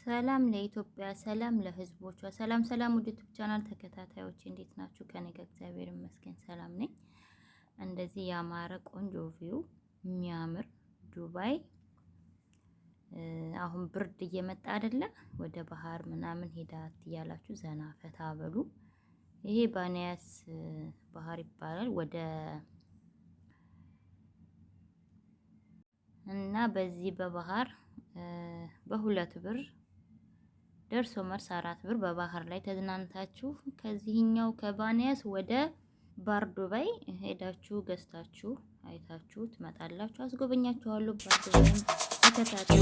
ሰላም ለኢትዮጵያ፣ ሰላም ለህዝቦቿ፣ ሰላም ወደ ዩቲዩብ ቻናል ተከታታዮች እንዴት ናችሁ? ከኔ ጋር እግዚአብሔር ይመስገን ሰላም ነኝ። እንደዚህ ያማረ ቆንጆ ቪው የሚያምር ዱባይ። አሁን ብርድ እየመጣ አይደለ? ወደ ባህር ምናምን ሄዳት እያላችሁ ዘና ፈታ በሉ። ይሄ ባንያስ ባህር ይባላል። እና በዚህ በባህር በሁለት ብር ደርሶ መልስ 4 ብር በባህር ላይ ተዝናንታችሁ ከዚህኛው ከባንያስ ወደ ባር ዱባይ ሄዳችሁ ገዝታችሁ አይታችሁ ትመጣላችሁ። አስጎበኛችኋለሁ። ባር ዱባይ ተከታተሉ።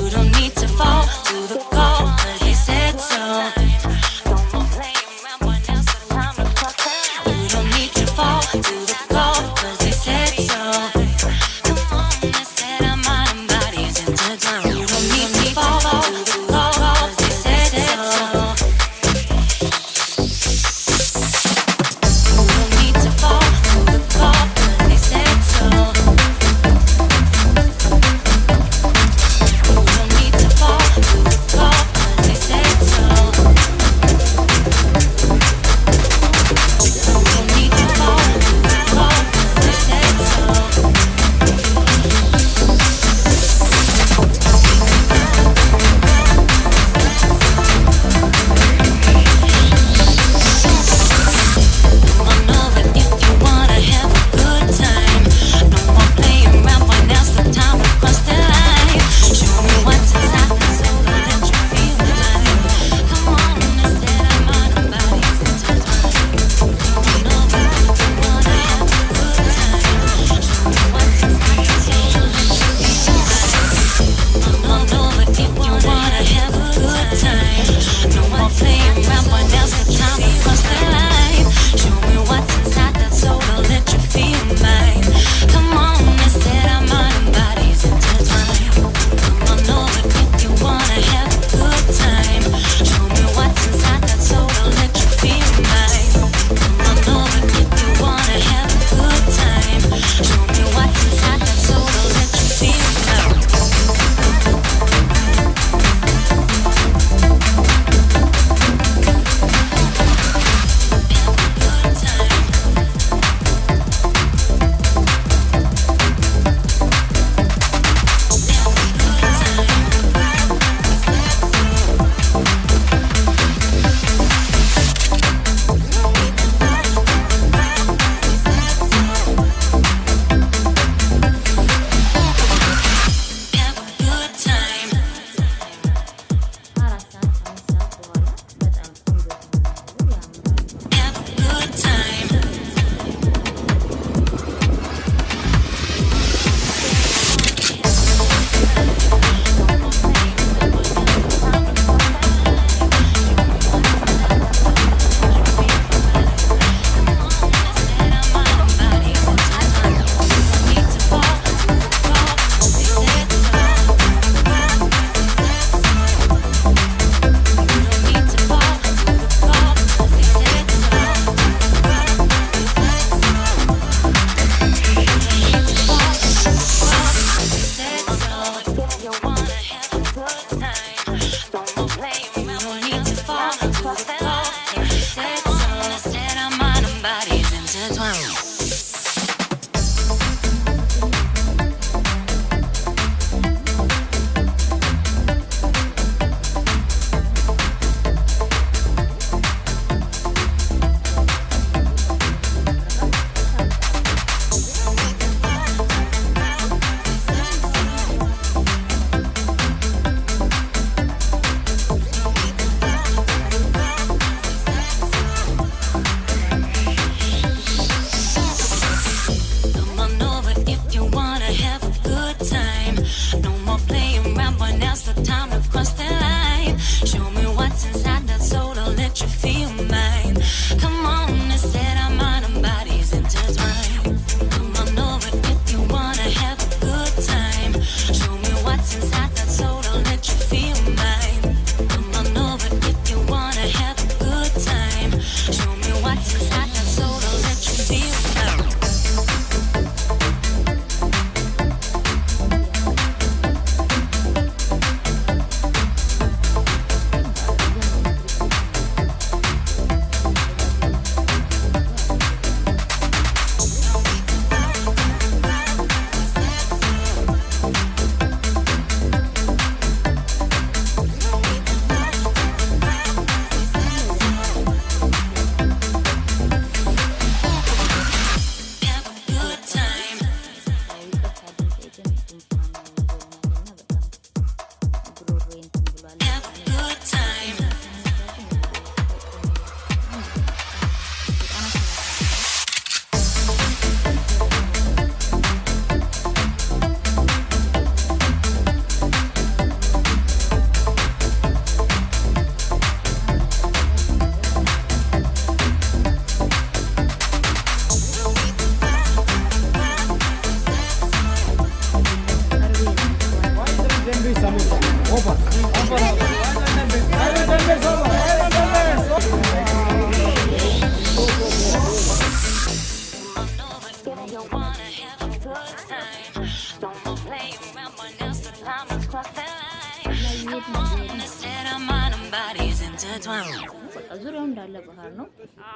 በቃ ዙሪያው እንዳለ ባህር ነው።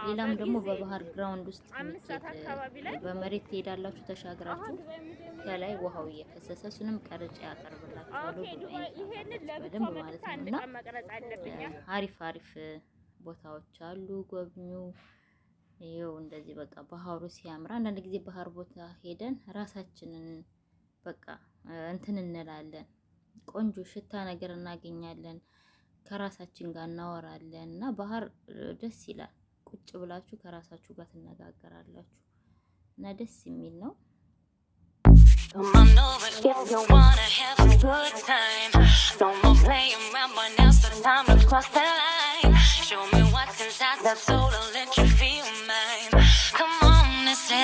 ሌላም ደግሞ በባህር ግራውንድ ውስጥ በመሬት ትሄዳላችሁ ተሻግራችሁ ከላይ ውሃው እየፈሰሰ እሱንም ቀርጬ ያቀርብላችኋለሁ በደንብ ማለት ነው። እና አሪፍ አሪፍ ቦታዎች አሉ፣ ጎብኙ። ይኸው እንደዚህ በቃ ባህሩ ሲያምር አንዳንድ ጊዜ ባህር ቦታ ሄደን ራሳችንን በቃ እንትን እንላለን፣ ቆንጆ ሽታ ነገር እናገኛለን፣ ከራሳችን ጋር እናወራለን እና ባህር ደስ ይላል። ቁጭ ብላችሁ ከራሳችሁ ጋር ትነጋገራላችሁ እና ደስ የሚል ነው።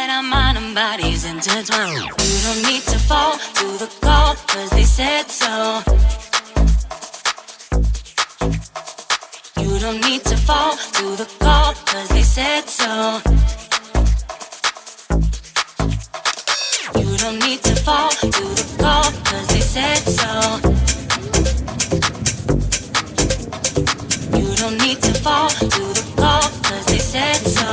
Our mind and bodies intertwined. You don't need to fall to the call, 'cause they said so. You don't need to fall to the call, 'cause they said so. You don't need to fall to the call, 'cause they said so. You don't need to fall to the call, 'cause they said so.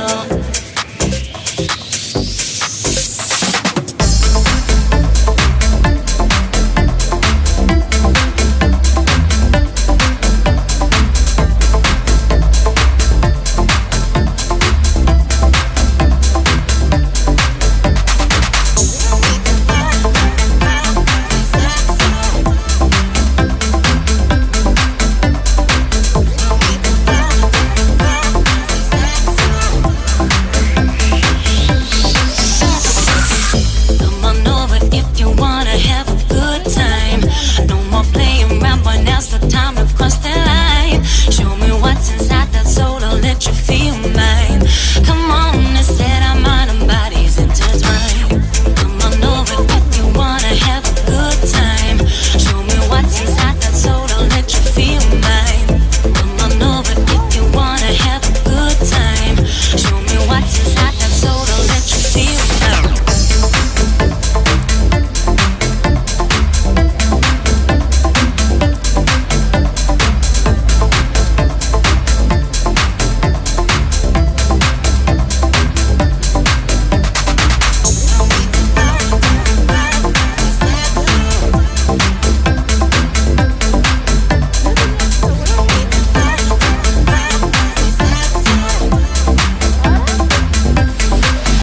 Feel my